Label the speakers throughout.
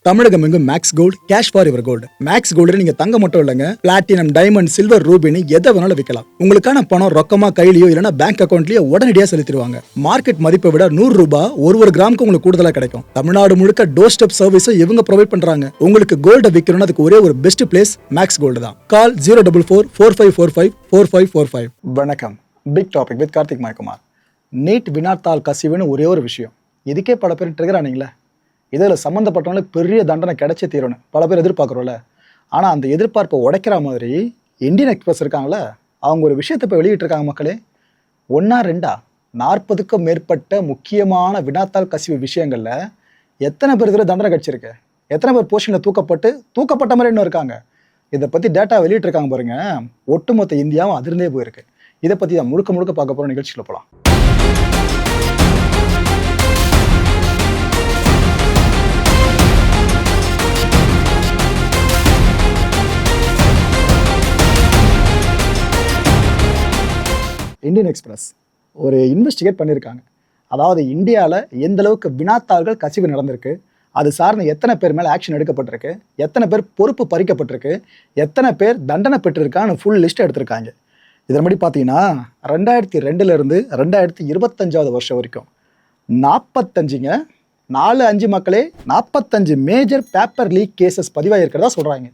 Speaker 1: தமிழகம் எங்கும் max gold cash for your gold. Max gold நீங்க தங்க மட்டும் இல்லைங்க, பிளாட்டினம், டைமண்ட், சில்வர், ரூபினி எதை வேணாலும் விற்கலாம். உங்களுக்கான பணம் ரொக்கமா கையிலயோ இல்லைன்னா பேங்க் அக்கௌண்ட்லயோ உடனடியாக செலுத்திடுவாங்க. மார்க்கெட் மதிப்பை விட 100 ரூபாய் ஒரு கிராமுக்கு உங்களுக்கு கூடுதலாக கிடைக்கும். தமிழ்நாடு முழுக்க டோர் ஸ்டெப் சர்வீஸும் இவங்க ப்ரொவைட் பண்றாங்க. உங்களுக்கு கோல்ட விற்கணும்னு அதுக்கு ஒரே ஒரு பெஸ்ட் பிளேஸ் மேக்ஸ் கோல்டு தான். கால் 04445454545. வணக்கம். Big topic with Karthik Mayakumar. NEET வினாத்தாள் கசிவுன்னு ஒரே ஒரு விஷயம், இதுக்கே பல பேர் ட்ரிகர் ஆனீங்களே. இதில் சம்மந்தப்பட்டவங்களுக்கு பெரிய தண்டனை கிடைச்சே தீரணும் பல பேர் எதிர்பார்க்குறோம்ல. ஆனால் அந்த எதிர்பார்ப்பை உடைக்கிற மாதிரி இந்தியன் எக்ஸ்பிரஸ் இருக்காங்களே, அவங்க ஒரு விஷயத்தை இப்போ வெளியிட்டிருக்காங்க மக்களே. 40க்கும் மேற்பட்ட முக்கியமான வினாத்தாள் கசிவு விஷயங்களில் எத்தனை பேர் இதில் தண்டனை கிடைச்சிருக்கு, எத்தனை பேர் போஸ்டிங்கில் தூக்கப்பட்ட மாதிரி இன்னும் இருக்காங்க. இதை பற்றி டேட்டா வெளியிட்டிருக்காங்க பாருங்க. ஒட்டுமொத்த இந்தியாவும் அதிர்ந்தே போயிருக்கு. இதை பற்றி தான் முழுக்க பார்க்க போகிற நிகழ்ச்சியில் போகலாம். இந்தியன் எக்ஸ்பிரஸ் ஒரு இன்வெஸ்டிகேட் பண்ணியிருக்காங்க. அதாவது இந்தியாவில் எந்த அளவுக்கு வினாத்தாள்கள் கசிவு நடந்திருக்கு, அது சார்ந்த எத்தனை பேர் மேலே ஆக்ஷன் எடுக்கப்பட்டிருக்கு, எத்தனை பேர் பொறுப்பு பறிக்கப்பட்டிருக்கு, எத்தனை பேர் தண்டனை பெற்றிருக்கான்னு ஃபுல் லிஸ்ட் எடுத்திருக்காங்க. இதன்படி பார்த்தீங்கன்னா 2002 2025 வருஷம் வரைக்கும் 4 மக்களே 45 மேஜர் பேப்பர் லீக் கேசஸ் பதிவாகிருக்கிறதா சொல்கிறாங்க.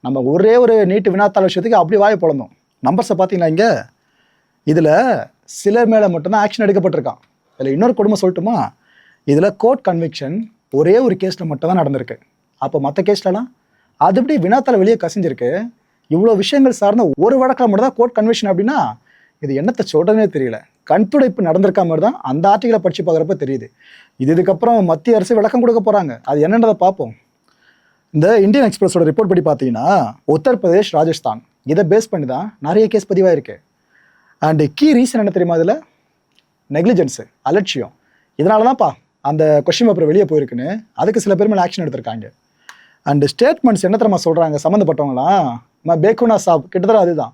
Speaker 1: நம்ம ஒரே ஒரு நீட்டு வினாத்தாள் விஷயத்துக்கு அப்படி வாயை பொழந்தோம். நம்பர்ஸை பார்த்தீங்கன்னா இங்கே இதில் சிலர் மேலே மட்டும்தான் ஆக்ஷன் எடுக்கப்பட்டிருக்கான். இதில் இன்னொரு கொடுமை சொல்லட்டுமா, இதில் கோர்ட் கன்விக்ஷன் ஒரே ஒரு கேஸில் மட்டும் தான் நடந்திருக்கு. அப்போ மற்ற கேஸ்லலாம் அது எப்படி வினாத்தாள் வெளியே கசிஞ்சிருக்கு. இவ்வளோ விஷயங்கள் சார்ந்த ஒரு வழக்கில் மட்டும் தான் கோர்ட் கன்விக்ஷன் அப்படின்னா இது என்னத்தை சொல்கிறதுனே தெரியல. கண்துடைப்பு நடந்திருக்கா மாதிரி தான் அந்த ஆர்டிகளை படித்து பார்க்குறப்ப தெரியுது. இதுக்கப்புறம் மத்திய அரசு விளக்கம் கொடுக்க போகிறாங்க, அது என்னன்றதை பார்ப்போம். இந்த இந்தியன் எக்ஸ்பிரஸோட ரிப்போர்ட் படி பார்த்தீங்கன்னா உத்தரப்பிரதேஷ், ராஜஸ்தான் இதை பேஸ் பண்ணி தான் நிறைய கேஸ் பதிவாயிருக்கு. அண்டு கீ ரீசன் என்ன தெரியுமா, அதில் நெக்லிஜென்ஸு, அலட்சியம். இதனால தான்ப்பா அந்த கொஸ்டின் பேப்பர் வெளியே போயிருக்குன்னு அதுக்கு சில பேர் மேலே ஆக்ஷன் எடுத்திருக்காங்க. அண்டு ஸ்டேட்மெண்ட்ஸ் என்ன தெரியுமா சொல்கிறாங்க சம்மந்தப்பட்டவங்களாம், பேக்குனா சாப் கிட்டத்தட்ட அதுதான்,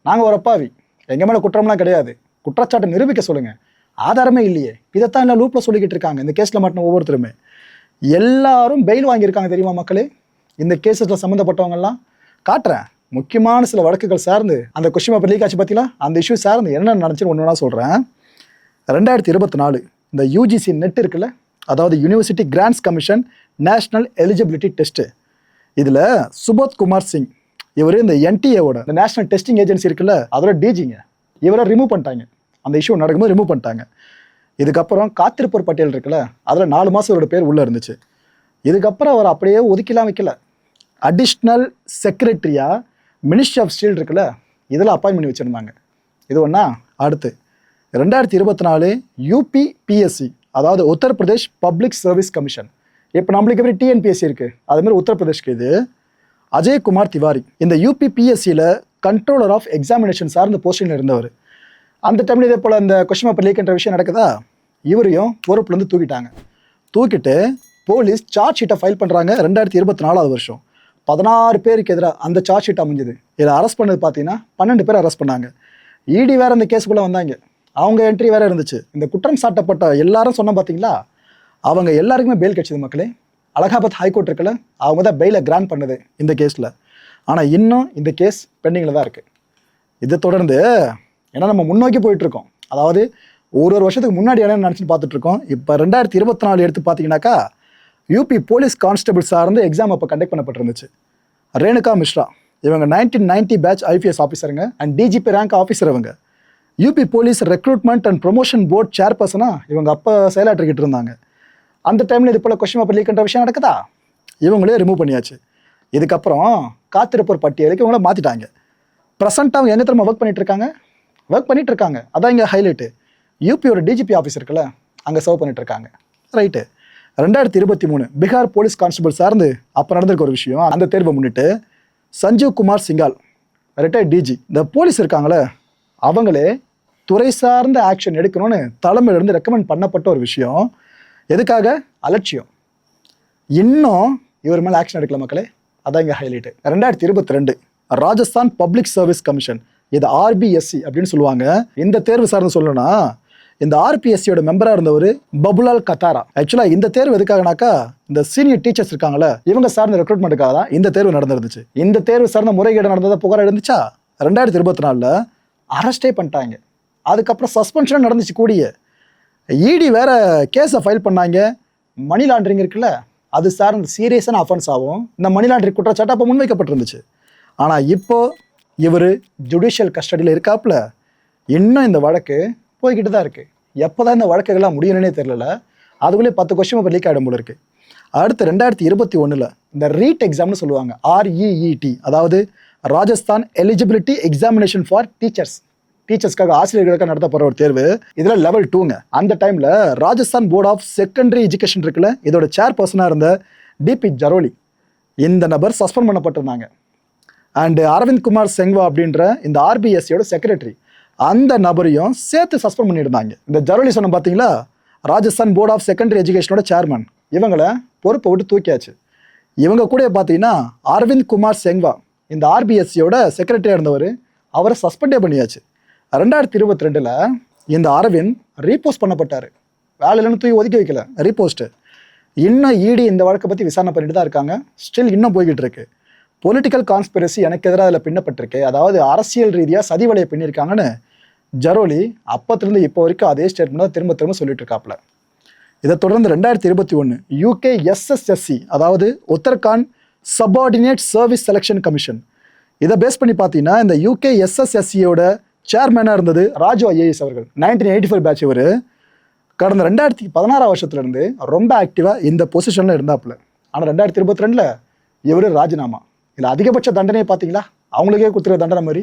Speaker 1: நாங்கள் ஒரு அப்பாவி, எங்கள் மேலே குற்றம்லாம் கிடையாது, குற்றச்சாட்டை நிரூபிக்க சொல்லுங்கள், ஆதாரமே இல்லையே, இதைத்தான் எல்லாம் லூப்பில் சொல்லிக்கிட்டு இருக்காங்க. இந்த கேஸில் மட்டும் ஒவ்வொருத்தருமே எல்லாரும் பெயில் வாங்கியிருக்காங்க தெரியுமா மக்களே. இந்த கேஸஸில் சம்மந்தப்பட்டவங்கலாம் காட்டுறேன். முக்கியமான சில வழக்குகள் சார்ந்து அந்த கொஸ்டின் பேப்பர் லீக் ஆச்சு பார்த்தீங்களா, அந்த இஷ்யூ சார்ந்து என்ன நடந்துச்சுன்னு ஒன்று ஒன்றா சொல்கிறேன். 2024 இந்த யூஜிசி நெட் இருக்குல்ல, அதாவது university grants commission national eligibility test, இதில் சுபோத் குமார் சிங் இவர் இந்த என்டிஏவோட இந்த நேஷனல் டெஸ்டிங் ஏஜென்சி இருக்குல்ல அதோட டிஜிங்க, இவரை ரிமூவ் பண்ணிட்டாங்க. அந்த இஷ்யூ நடக்கும்போது ரிமூவ் பண்ணிட்டாங்க. இதுக்கப்புறம் காத்திருப்போர் பட்டியல் இருக்குல்ல, அதில் 4 மாதம் இவரோட பேர் உள்ளே இருந்துச்சு. இதுக்கப்புறம் அவர் அப்படியே ஒதுக்கிலாம் வைக்கல, அடிஷ்னல் செக்ரட்டரியா மினிஸ்ட்ரி ஆஃப் ஸ்டீல் இருக்குல்ல, இதில் அப்பாயின்ட் பண்ணி வச்சுருந்தாங்க. இது ஒன்றா. அடுத்து 2024 யூபிபிஎஸ்சி, அதாவது உத்தரப்பிரதேஷ் பப்ளிக் சர்வீஸ் கமிஷன். இப்போ நம்மளுக்கு எப்படி டிஎன்பிஎஸ்சி இருக்குது, அதுமாதிரி உத்தரப்பிரதேஷ்க்கு இது அஜய்குமார் திவாரி. இந்த யூபிபிஎஸ்சியில் கண்ட்ரோலர் ஆஃப் எக்ஸாமினேஷன் சார்ந்த போஸ்டிங்கில் இருந்தவர். அந்த டைமில் இதே போல் இந்த கொஸ்டின் பேப்பர் லீக்ன்ற விஷயம் நடக்குதா, இவரையும் பொறுப்புலேருந்து தூக்கிட்டு போலீஸ் சார்ஜ் ஷீட்டை ஃபைல் பண்ணுறாங்க. 2024 வருஷம் 16 பேருக்கு எதிராக அந்த சார்ஜ் ஷீட் அமைஞ்சுது. இதில் அரெஸ்ட் பண்ணது பார்த்தீங்கன்னா 12 பேர் அரெஸ்ட் பண்ணாங்க. இடி வேறு அந்த கேஸுக்குள்ளே வந்தாங்க, அவங்க என்ட்ரி வேறு இருந்துச்சு. இந்த குற்றம் சாட்டப்பட்ட எல்லாரும் சொன்னால் பார்த்தீங்களா, அவங்க எல்லாருக்குமே பெயில் கிடைச்சது மக்களே. அலகாபாத் ஹைகோர்ட் இருக்குல்ல, அவங்க தான் பெயிலை கிராண்ட் பண்ணுது இந்த கேஸில். ஆனால் இன்னும் இந்த கேஸ் பெண்டிங்கில் தான் இருக்குது. இதை தொடர்ந்து ஏன்னா நம்ம முன்னோக்கி போயிட்டுருக்கோம், அதாவது ஒரு வருஷத்துக்கு முன்னாடி என்ன நினச்சின்னு பார்த்துட்ருக்கோம். இப்போ 2024 எடுத்து பார்த்தீங்கன்னாக்கா யூபி போலீஸ் கான்ஸ்டபிள் சார்ந்து எக்ஸாம் அப்போ கண்டக்ட் பண்ணப்பட்டிருந்துச்சு. ரேணுகா மிஸ்ரா இவங்க 1990 பேட்ச் ஐபிஎஸ் ஆஃபீஸருங்க அண்ட் டிஜிபி ரேங்க் ஆஃபீஸர். இவங்க UP police recruitment and promotion board சேர்பர்சனாக இவங்க அப்போ செயலாற்றிக்கிட்டு இருந்தாங்க. அந்த டைமில் இது போல் கொஸ்டின் பேப்பர் லீக்ன்ற விஷயம் நடக்குதா, இவங்களே ரிமூவ் பண்ணியாச்சு. இதுக்கப்புறம் காத்திருப்போர் பட்டியலுக்கு இவங்கள மாற்றிட்டாங்க. ப்ரெசென்ட்டாக அவங்க எங்கே திரும்ப ஒர்க் பண்ணிட்டு இருக்காங்க. அதான் இங்கே ஹைலைட்டு, யூபியோட டிஜிபி ஆஃபீஸ் இருக்குல்ல, அங்கே சர்வ் பண்ணிட்டு இருக்காங்க. ரைட்டு. 2023 பீகார் போலீஸ் கான்ஸ்டபிள் சார்ந்து அப்போ நடந்திருக்க ஒரு விஷயம். அந்த தேர்வை முன்னிட்டு சஞ்சீவ் குமார் சிங்கால் ரிட்டையர்ட் டிஜி, இந்த போலீஸ் இருக்காங்களே, அவங்களே துறை சார்ந்த ஆக்ஷன் எடுக்கணும்னு தலைமையிலிருந்து ரெக்கமெண்ட் பண்ணப்பட்ட ஒரு விஷயம். எதுக்காக? அலட்சியம். இன்னும் இவர் மேலே ஆக்ஷன் எடுக்கல மக்களே, அதான் இங்கே highlight. 2022 Rajasthan public service commission, இது ஆர்பிஎஸ்சி அப்படின்னு சொல்லுவாங்க. இந்த தேர்வு சார்ந்து சொல்லணும்னா இந்த ஆர்பிஎஸ்சியோட மெம்பராக இருந்தவர் பபுலால் கத்தாரா. ஆக்சுவலாக இந்த தேர்வு எதுக்காகனாக்கா, இந்த சீனியர் டீச்சர்ஸ் இருக்காங்களே இவங்க சார்ந்த ரெக்ரூட்மெண்ட்டுக்காக தான் இந்த தேர்வு நடந்துருந்துச்சு. இந்த தேர்வு சார்ந்த முறைகேடு நடந்ததை புகார் இருந்துச்சா 2024 அரெஸ்டே பண்ணிட்டாங்க. அதுக்கப்புறம் சஸ்பென்ஷன் நடந்துச்சு கூடிய. இடி வேற கேஸை ஃபைல் பண்ணாங்க. மணி லாண்டரிங் இருக்குல்ல, அது சார்ந்த சீரியஸான அஃபென்ஸ் ஆகும். இந்த மணி லாண்டரிங் குற்றச்சாட்டு அப்போ முன்வைக்கப்பட்டிருந்துச்சு. ஆனால் இப்போ இவர் ஜுடிஷியல் கஸ்டடியில் இருக்காப்புல. இன்னும் இந்த வழக்கு போய்கிட்டு தான் இருக்குது. எப்போ தான் இந்த வழக்குகள்லாம் முடியணுன்னே தெரியல. அதுக்குள்ளே 10 கொஸ்டின் பேப்பர் லீக் ஆகிடும் போல இருக்குது. அடுத்து 2021 இந்த ரீட் எக்ஸாம்னு சொல்லுவாங்க, REET, அதாவது ராஜஸ்தான் எலிஜிபிலிட்டி எக்ஸாமினேஷன் ஃபார் டீச்சர்ஸ்க்காக ஆசிரியர்களுக்காக நடத்தப்படுற ஒரு தேர்வு. இதில் level 2ங்க. அந்த டைமில் Rajasthan board of secondary education இருக்குல்ல, இதோட சேர்பர்சனாக இருந்த DP ஜரோலி இந்த நபர் சஸ்பெண்ட் பண்ணப்பட்டிருந்தாங்க. அண்டு அரவிந்த் குமார் செங்வா அப்படின்ற இந்த ஆர்பிஎஸ்சியோட செக்ரட்டரி, அந்த நபரையும் சேர்த்து சஸ்பெண்ட் பண்ணியிருந்தாங்க. இந்த ஜரோலி சொன்ன பார்த்தீங்களா, ராஜஸ்தான் போர்ட் ஆஃப் செகண்டரி எஜுகேஷனோட சேர்மன், இவங்களை பொறுப்பை விட்டு தூக்கியாச்சு. இவங்க கூட பார்த்தீங்கன்னா அரவிந்த் குமார் செங்வா, இந்த ஆர்பிஎஸ்சியோட செக்ரட்டரியாக இருந்தவர், அவரை சஸ்பெண்டே பண்ணியாச்சு. 2022 இந்த அரவிந்த் ரீபோஸ்ட் பண்ணப்பட்டார். வேலையிலன்னு தூக்கி ஒதுக்கி வைக்கல, ரீபோஸ்ட்டு. இன்னும் இடி இந்த வழக்கை பற்றி விசாரணை பண்ணிட்டு தான் இருக்காங்க. ஸ்டில் இன்னும் போய்கிட்டு இருக்கு. பொலிட்டிக்கல் கான்ஸ்பிரசி எனக்கு எதிராக அதில் பின்னப்பட்டிருக்கு, அதாவது அரசியல் ரீதியாக சதி வலையை பின்னிருக்காங்கன்னு ஜரோலி அப்பத்திலிருந்து இப்போ வரைக்கும் அதே ஸ்டேட்மெண்ட் திரும்ப திரும்ப சொல்லிட்டு இருக்காப்புல. இதை தொடர்ந்து 2021 UK SSSC, அதாவது Uttarakhand subordinate service selection commission, இதை பேஸ் பண்ணி பார்த்தீங்கன்னா இந்த UK SSSCயோட சேர்மேனாக இருந்தது ராஜு IAS அவர்கள். 1984 பேட்ச். இவர் கடந்த 2016 வருஷத்துலேருந்து ரொம்ப ஆக்டிவாக இந்த பொசிஷனில் இருந்தாப்புல. ஆனால் 2022 இவர் ராஜினாமா. இல்லை அதிகபட்ச தண்டனையை பார்த்தீங்களா, அவங்களுக்கே கொடுத்துருக்க தண்டனை மாதிரி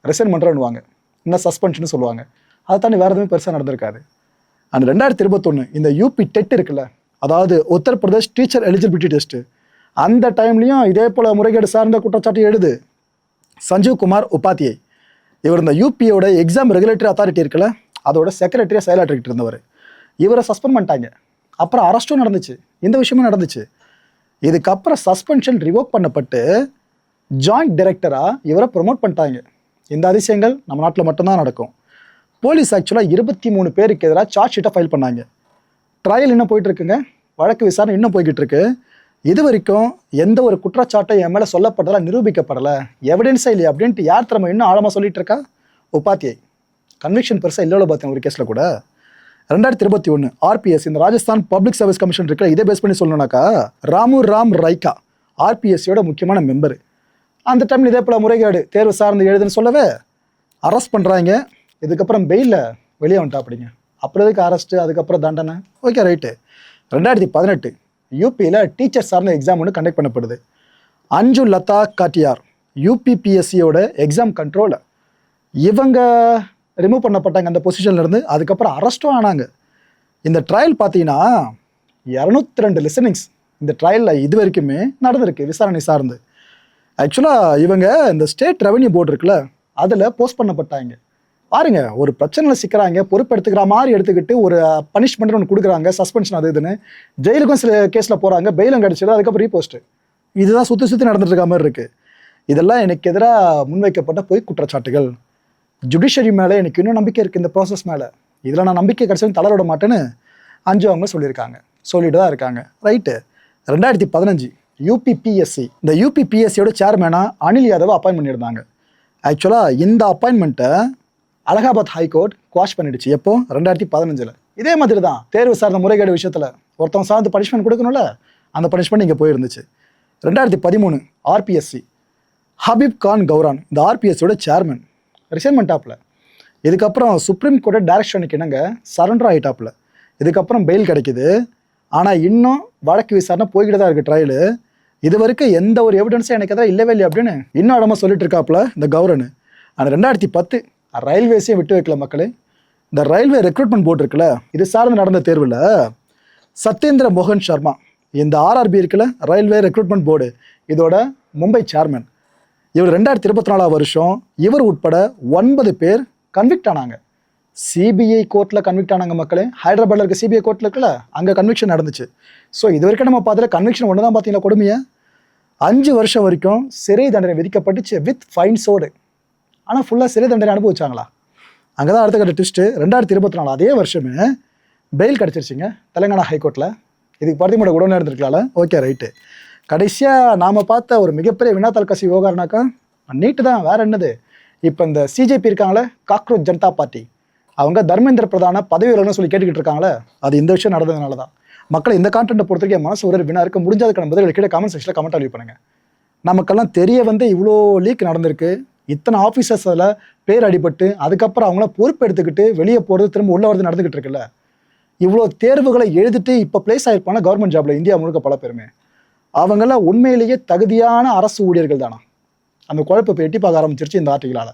Speaker 1: ரிசைன் பண்ணுறேன்னுவாங்க, இன்னும் சஸ்பென்ஷன் சொல்லுவாங்க. அதை தாண்டி வேறு எதுவுமே பெருசாக நடந்திருக்காது. அந்த 2021 இந்த UP டெட் இருக்குல்ல, அதாவது உத்தரப்பிரதேஷ் டீச்சர் எலிஜிபிலிட்டி டெஸ்ட்டு, அந்த டைம்லையும் இதே போல் முறைகேடு சார்ந்த குற்றச்சாட்டு எழுது சஞ்சீவ் குமார் உபாத்தியை. இவர் இந்த UPயோட எக்ஸாம் ரெகுலேட்டரி அத்தாரிட்டி இருக்குல்ல, அதோட செக்ரட்டரியாக செயலாற்றிக்கிட்டு இருந்தவர். இவரை சஸ்பெண்ட் பண்ணிட்டாங்க. அப்புறம் அரெஸ்ட்டும் நடந்துச்சு, இந்த விஷயமும் நடந்துச்சு. இதுக்கப்புறம் சஸ்பென்ஷன் ரிவோக் பண்ணப்பட்டு ஜாயிண்ட் டைரக்டராக இவரை ப்ரொமோட் பண்ணிட்டாங்க. இந்த அதிசயங்கள் நம்ம நாட்டில் மட்டும்தான் நடக்கும். போலீஸ் ஆக்சுவலாக 23 பேருக்கு எதிராக சார்ஜ் ஷீட்டை ஃபைல் பண்ணாங்க. ட்ரையல் இன்னும் போயிட்டு இருக்குங்க, வழக்கு விசாரணை இன்னும் போய்கிட்டு இருக்கு. இது வரைக்கும் எந்த ஒரு குற்றச்சாட்டை என் மேலே சொல்லப்பட்டதெல்லாம் நிரூபிக்கப்படலை, எவிடன்ஸே இல்லையா அப்படின்ட்டு யார் திறமை இன்னும் ஆழமாக சொல்லிட்டு இருக்கா? உபாத்தியை. கன்விக்ஷன் பெருசாக இல்லையோ பார்த்தேன் ஒரு கேஸில் கூட. 2021 RPS, இந்த ராஜஸ்தான் பப்ளிக் சர்வீஸ் கமிஷன் இருக்கிற, இதை பேஸ் பண்ணி சொல்லணும்னாக்கா ராம் ரைக்கா RPSசியோட முக்கியமான மெம்பரு. அந்த டைமில் இதே போல் முறைகேடு தேர்வு சார்ந்து எழுதுன்னு சொல்லவே அரெஸ்ட் பண்ணுறாங்க. இதுக்கப்புறம் பெயிலில் வெளியே வந்துட்டா அப்படிங்க. அப்புறம் எதுக்கு அரெஸ்ட்டு, அதுக்கப்புறம் தண்டனை? Okay right. 2018 UPயில் டீச்சர் சார்ந்த எக்ஸாம் ஒன்று கண்டக்ட் பண்ணப்படுது. அஞ்சு லதா காட்டியார் UPPSCயோட எக்ஸாம் கண்ட்ரோலர், இவங்க ரிமூவ் பண்ணப்பட்டாங்க அந்த பொசிஷன்லேருந்து. அதுக்கப்புறம் அரெஸ்ட்டும் ஆனாங்க. இந்த ட்ரையல் பார்த்தீங்கன்னா 202 லிசனிங்ஸ் இந்த ட்ரையலில் இது வரைக்குமே நடந்திருக்கு விசாரணை சார்ந்து. ஆக்சுவலாக இவங்க இந்த ஸ்டேட் ரெவன்யூ போர்டு இருக்குல்ல, அதில் போஸ்ட் பண்ணப்பட்டாங்க. பாருங்க, ஒரு பிரச்சனையில் சிக்கிறாங்க, பொறுப்பெடுத்துக்கிற மாதிரி எடுத்துக்கிட்டு ஒரு பனிஷ்மெண்ட் ஒன்று கொடுக்குறாங்க, சஸ்பென்ஷன் அது இதுன்னு. ஜெயிலுக்கும் சில கேஸில் போகிறாங்க, பெயிலும் கிடச்சிது, அதுக்கப்புறம் ரீபோஸ்ட்டு. இதுதான் சுற்றி நடந்துட்டு இருக்க மாதிரி இருக்குது. இதெல்லாம் எனக்கு எதிராக முன்வைக்கப்பட்ட பொய் குற்றச்சாட்டுகள். ஜுடிஷரி மேலே எனக்கு இன்னும் நம்பிக்கை இருக்குது, இந்த ப்ராசஸ் மேலே. இதில் நான் நம்பிக்கை கிடைச்சது தளர மாட்டேன்னு அஞ்சு அவங்க சொல்லிட்டு தான் இருக்காங்க. ரைட்டு. 2015 UPPSC, இந்த UPPSCயோட சேர்மேனாக அனில் யாதவ் அப்பாயின்ட் பண்ணியிருந்தாங்க. ஆக்சுவலாக இந்த அப்பாயின்மெண்ட்டை அலகாபாத் ஹைகோர்ட் குவாஷ் பண்ணிடுச்சு. எப்போ? 2015. இதே மாதிரி தான் தேர்வு சார்ந்த முறைகேடு விஷயத்தில் ஒருத்தவங்க சார்ந்து பனிஷ்மெண்ட் கொடுக்கணும்ல, அந்த பனிஷ்மெண்ட் இங்கே போயிருந்துச்சு. 2013 RPSC ஹபீப் கான் கௌரான், இந்த RPSCயோட சேர்மன், ரிசைன்மெண்ட் ஆப்பில். இதுக்கப்புறம் சுப்ரீம் கோர்ட்டை டைரக்ஷனுக்கு இணங்க சரண்டர் ஆகிட்டாப்புல. இதுக்கப்புறம் பெயில் கிடைக்குது. ஆனால் இன்னும் வழக்கு விசாரணை போய்கிட்டு தான் இருக்குது ட்ரையலு. இது வரைக்கும் எந்த ஒரு எவிடன்ஸும் எனக்கு எதாவது இல்லவே இல்லை அப்படின்னு இன்னும் இடமா சொல்லிட்டு இருக்காப்புல இந்த கௌரன். ஆனால் 2010 ரயில்வேஸையும் விட்டு வைக்கல மக்களே. இந்த ரயில்வே ரெக்ரூட்மெண்ட் போர்டு இருக்குல்ல, இது சார்ந்து நடந்த தேர்வில் சத்யேந்திர மோகன் சர்மா, இந்த RRB இருக்குல்ல, ரயில்வே ரெக்ரூட்மெண்ட் போர்டு, இதோட மும்பை சேர்மன், இவர் 2024 வருஷம் இவர் உட்பட 9 பேர் கன்விக்ட் ஆனாங்க. CBI கோர்ட்டில் கன்விக்ட் ஆனாங்க மக்களே. ஹைதராபாத்தில் இருக்க CBI கோர்ட்டில் இருக்குல்ல, அங்கே கன்விக்ஷன் நடந்துச்சு. ஸோ இது வரைக்கும் நம்ம பார்த்துல கன்விக்ஷன் ஒன்று தான் பார்த்தீங்களா கொடுமையை. 5 வருஷம் வரைக்கும் சிறை தண்டனை விதிக்கப்பட்டுச்சு வித் ஃபைன்ஸோடு. ஆனால் ஃபுல்லாக சிறை தண்டனை அனுபவிச்சாங்களா? அங்கே தான் அடுத்த கட்ட ட்விஸ்ட்டு. 2024 அதே வருஷமே பெயில் கிடச்சிருச்சிங்க தெலுங்கானா ஹைகோர்ட்டில். இதுக்கு பார்த்திமோட உடனே இருந்திருக்கலாம்ல. Okay right. கடைசியாக நாம் பார்த்த ஒரு மிகப்பெரிய வினாத்தாள் கசி விவகாரம்னாக்கா நீட்டு தான். வேறு என்னது, இப்போ இந்த சிஜேபி இருக்காங்களே, காக்ரோச் ஜனதா பார்ட்டி, அவங்க தர்மேந்திர பிரதான பதவி வரணும்னு சொல்லி கேட்டுக்கிட்டு இருக்காங்களே, அது இந்த விஷயம் நடந்ததுனால தான். மக்களை இந்த கான்டென்ட்டை பொறுத்த வரைக்கும் மனசு ஒரு வினா இருக்க முடிஞ்சதுக்கான பதில் கீழே கமெண்ட் செக்ஷனில் கமெண்ட் அழிவு பண்ணுங்க. நமக்கெல்லாம் தெரிய வந்து இவ்வளோ லீக் நடந்திருக்கு, இத்தனை ஆஃபீஸர்ஸ் அதில் பேர் அடிபட்டு அதுக்கப்புறம் அவங்கள பொறுப்பு எடுத்துக்கிட்டு வெளியே போகிறது திரும்ப உள்ள வரது நடந்துக்கிட்டு இருக்குல்ல. இவ்வளோ தேர்வுகளை எழுதிட்டு இப்போ பிளேஸ் ஆகிருப்பாங்க கவர்மெண்ட் ஜாப்ல இந்தியா முழுக்க பல பேருமே. அவங்களாம் உண்மையிலேயே தகுதியான அரசு ஊழியர்கள் தானா? அந்த குழப்பத்தை எட்டி பார்க்க ஆரம்பிச்சிருச்சு இந்த ஆர்டிகளால்.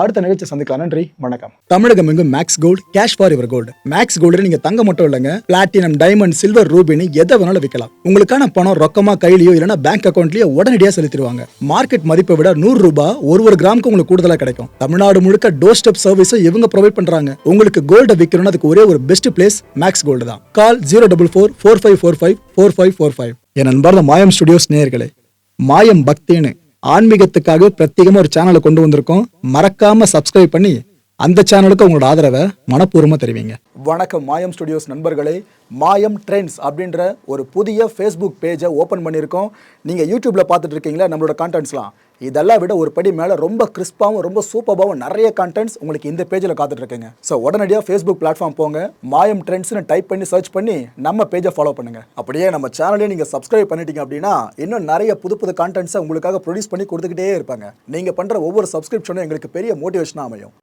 Speaker 1: அடுத்த நிகழ்ச்சி சந்திக்கலாம். நன்றி, வணக்கம். தமிழகம் எங்கும் max gold, cash for your gold. Max gold நீங்க தங்க மட்டும் இல்லைங்க, பிளாட்டினம், டைமண்ட், சில்வர், ரூபினி எதை வேணாலும் விற்கலாம். உங்களுக்கான பணம் ரொக்கமா கையிலயோ இல்லைன்னா பேங்க் அக்கௌண்ட்லயோ உடனடியாக செலுத்திடுவாங்க. மார்க்கெட் மதிப்பை விட 100 ரூபாய் ஒரு கிராமுக்கு உங்களுக்கு கூடுதலா கிடைக்கும். தமிழ்நாடு முழுக்க டோர் ஸ்டெப் சர்வீஸ் இவங்க ப்ரொவைட் பண்றாங்க. உங்களுக்கு கோல்ட விற்கணும்னு அதுக்கு ஒரே ஒரு பெஸ்ட் பிளேஸ் மேக்ஸ் கோல்டு தான். கால் 04445454545. என் நண்பர் மாயம் ஸ்டுடியோஸ் நேயர்களே, மாயம் பக்தின்னு ஆன்மீகத்துக்காக பிரத்யேகமா ஒரு சேனலை கொண்டு வந்திருக்கோம். மறக்காம சப்ஸ்கிரைப் பண்ணி அந்த சேனலுக்கு உங்களோட ஆதரவை மனப்பூர்வமா தெரிவிங்க. வணக்கம் மாயம் ஸ்டுடியோஸ் நண்பர்களே. மாயம் ட்ரெண்ட்ஸ் அப்படின்ற ஒரு புதிய ஃபேஸ்புக் பேஜை ஓப்பன் பண்ணியிருக்கோம். நீங்கள் யூடியூப்ல பார்த்துட்டு இருக்கீங்களா நம்மளோட கான்டென்ட்ஸ்லாம், இதெல்லாம் விட ஒரு படி மேலே ரொம்ப கிறிஸ்பாகவும் ரொம்ப சூப்பராகவும் நிறைய கான்டென்ட்ஸ் உங்களுக்கு இந்த பேஜில் காத்துட்டு இருக்குங்க. ஸோ உடனடியாக ஃபேஸ்புக் பிளாட்ஃபார்ம் போங்க, மாயம் ட்ரெண்ட்ஸ்னு டைப் பண்ணி சர்ச் பண்ணி நம்ம பேஜை ஃபாலோ பண்ணுங்க. அப்படியே நம்ம சேனலையும் நீங்கள் சப்ஸ்கிரைப் பண்ணிட்டீங்க அப்படின்னா இன்னும் நிறைய புது புது கான்டென்ட்ஸை உங்களுக்காக ப்ரொடியூஸ் பண்ணி கொடுத்துக்கிட்டே இருப்பாங்க. நீங்கள் பண்ணுற ஒவ்வொரு சப்ஸ்கிரிப்ஷனும் எங்களுக்கு பெரிய மோட்டிவேஷனாக அமையும்.